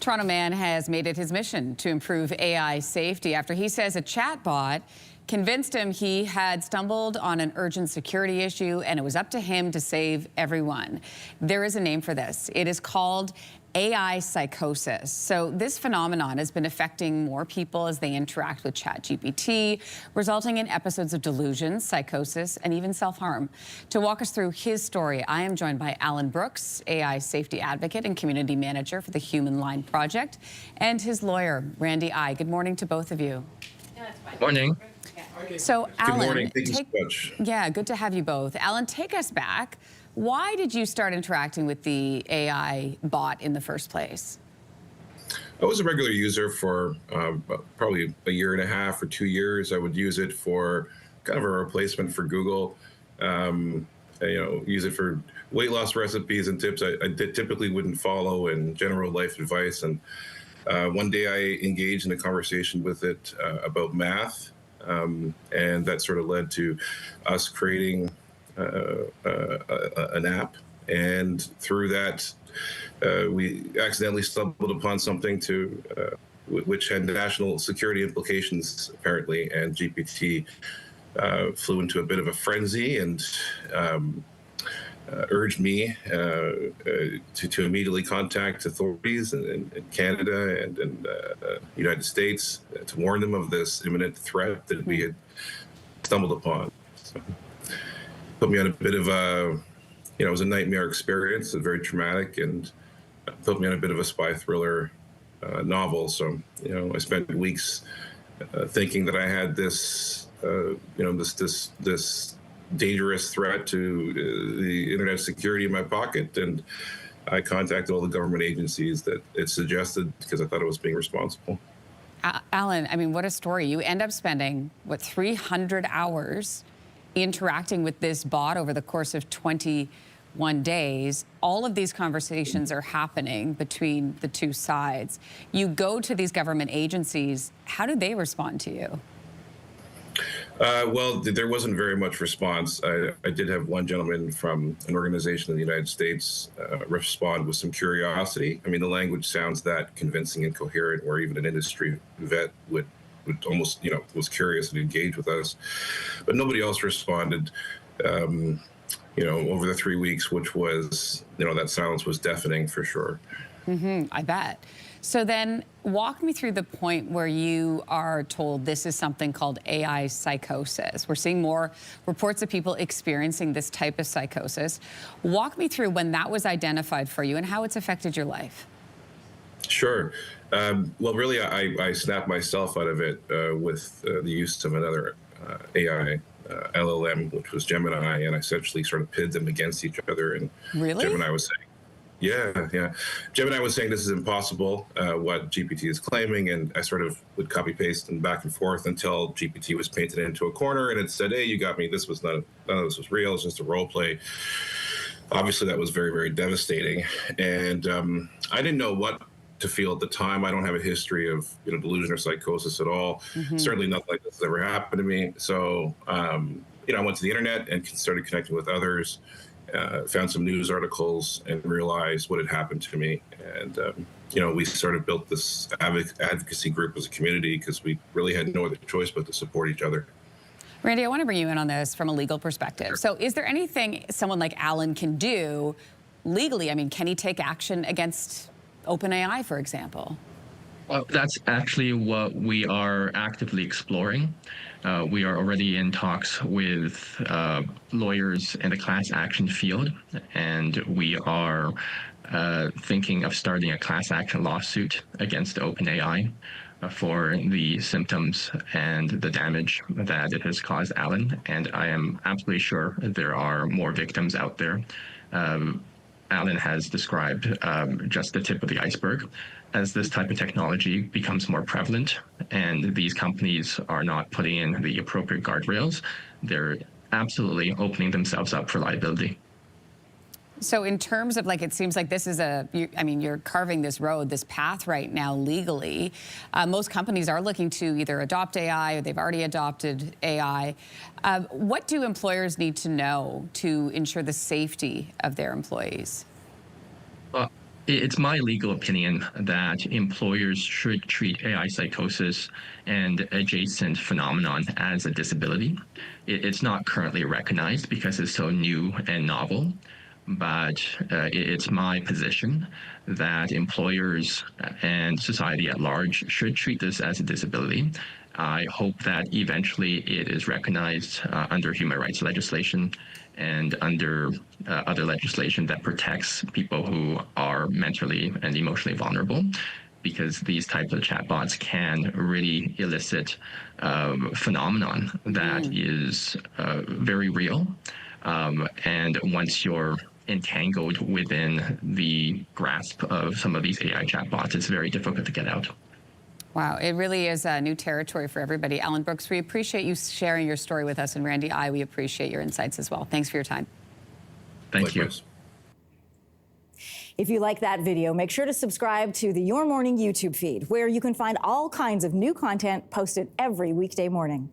Toronto man has made it his mission to improve AI safety after he says a chatbot convinced him he had stumbled on an urgent security issue and it was up to him to save everyone. There is a name for this. It is called AI psychosis. So this phenomenon has been affecting more people as they interact with Chat GPT, resulting in episodes of delusion, psychosis, and even self-harm. To walk us through his story, I am joined by Alan Brooks, AI safety advocate and community manager for the Human Line Project, and his lawyer, Randy I. Good morning to both of you. Morning. So, Alan, good morning. Thank you so much. Yeah, good to have you both. Alan, take us back. Why did you start interacting with the AI bot in the first place? I was a regular user for probably a year and a half or 2 years. I would use it for kind of a replacement for Google. Use it for weight loss recipes and tips I typically wouldn't follow, and general life advice. And one day I engaged in a conversation with it about math, and that sort of led to us creating an app. And through that, we accidentally stumbled upon something which had national security implications, apparently, and GPT flew into a bit of a frenzy and urged me to immediately contact authorities in Canada and in the United States to warn them of this imminent threat that we had stumbled upon. So, put me on a bit of it was a nightmare experience, very traumatic, and put me on a bit of a spy thriller novel. So, I spent weeks thinking that I had this, this dangerous threat to the internet security in my pocket, and I contacted all the government agencies that it suggested because I thought it was being responsible. Alan, I mean, what a story. You end up spending, 300 hours interacting with this bot over the course of 21 days. All of these conversations are happening between the two sides. You go to these government agencies. How did they respond to you? Well, there wasn't very much response. I did have one gentleman from an organization in the United States respond with some curiosity. I mean, the language sounds that convincing and coherent, where even an industry vet would almost, was curious and engage with us. But nobody else responded, over the 3 weeks, which was, that silence was deafening for sure. I bet. So then walk me through the point where you are told this is something called AI psychosis. We're seeing more reports of people experiencing this type of psychosis. Walk me through when that was identified for you and how it's affected your life. Sure. Well, really, I snapped myself out of it with the use of another AI LLM, which was Gemini, and I essentially sort of pitted them against each other. And really? Gemini was saying, yeah. Gemini was saying this is impossible, what GPT is claiming, and I sort of would copy paste and back and forth until GPT was painted into a corner, and it said, "Hey, you got me. This was none of this was real. It's just a role play." Obviously, that was very, very devastating, and I didn't know what to feel at the time. I don't have a history of delusion or psychosis at all. Certainly nothing like this has ever happened to me. So I went to the internet and started connecting with others. Found some news articles and realized what had happened to me. And, we sort of built this advocacy group as a community because we really had no other choice but to support each other. Randy, I want to bring you in on this from a legal perspective. So is there anything someone like Alan can do legally? I mean, can he take action against OpenAI, for example? Well, that's actually what we are actively exploring. We are already in talks with lawyers in the class action field, and we are thinking of starting a class action lawsuit against OpenAI for the symptoms and the damage that it has caused Alan. And I am absolutely sure there are more victims out there. Alan has described just the tip of the iceberg. As this type of technology becomes more prevalent and these companies are not putting in the appropriate guardrails, they're absolutely opening themselves up for liability. So in terms of, it seems like this is you're carving this road, this path right now legally. Most companies are looking to either adopt AI or they've already adopted AI. What do employers need to know to ensure the safety of their employees? Well, It's my legal opinion that employers should treat AI psychosis and adjacent phenomenon as a disability. It's not currently recognized because it's so new and novel, but it's my position that employers and society at large should treat this as a disability. I hope that eventually it is recognized under human rights legislation and under other legislation that protects people who are mentally and emotionally vulnerable, because these types of chatbots can really elicit phenomenon that is very real. And once you're entangled within the grasp of some of these AI chatbots, it's very difficult to get out. Wow, it really is new territory for everybody. Alan Brooks, we appreciate you sharing your story with us. And Randy, we appreciate your insights as well. Thanks for your time. Thank you. If you like that video, make sure to subscribe to the Your Morning YouTube feed, where you can find all kinds of new content posted every weekday morning.